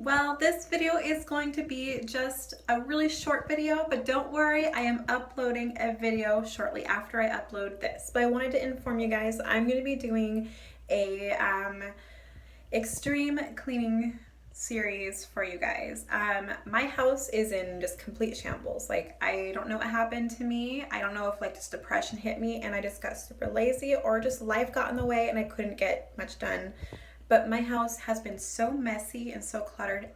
Well, this video is going to be just a really short video, but don't worry, I am uploading a video shortly after I upload this. But I wanted to inform you guys, I'm going to be doing a extreme cleaning series for you guys. My house is in just complete shambles. Like, I don't know what happened to me. I don't know if just depression hit me and I just got super lazy, or just life got in the way and I couldn't get much done. But my house has been so messy and so cluttered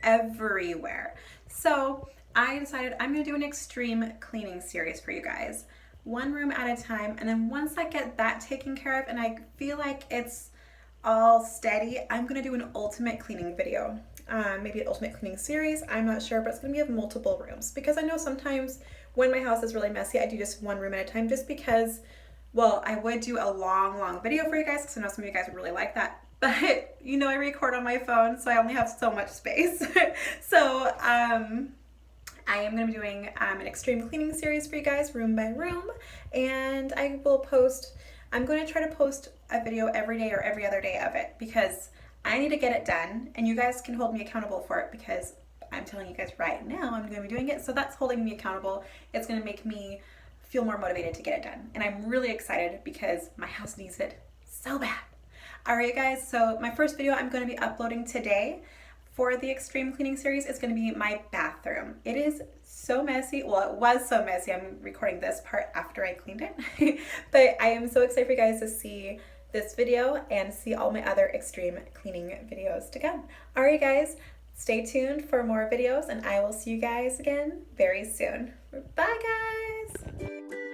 everywhere. So I decided I'm gonna do an extreme cleaning series for you guys, one room at a time. And then once I get that taken care of and I feel like it's all steady, I'm gonna do an ultimate cleaning video. Maybe an ultimate cleaning series, I'm not sure, but it's gonna be of multiple rooms, because I know sometimes when my house is really messy, I do just one room at a time, just because, well, I would do a long video for you guys because I know some of you guys would really like that. But I record on my phone, so I only have so much space. So I am going to be doing an extreme cleaning series for you guys, room by room, and I'm going to try to post a video every day or every other day of it, because I need to get it done, and you guys can hold me accountable for it, because I'm telling you guys right now I'm going to be doing it, so that's holding me accountable. It's going to make me feel more motivated to get it done, and I'm really excited because my house needs it so bad. Alright guys, so my first video I'm going to be uploading today for the extreme cleaning series is going to be my bathroom. It is so messy. Well, it was so messy. I'm recording this part after I cleaned it. But I am so excited for you guys to see this video and see all my other extreme cleaning videos to come. Alright guys, stay tuned for more videos and I will see you guys again very soon. Bye guys!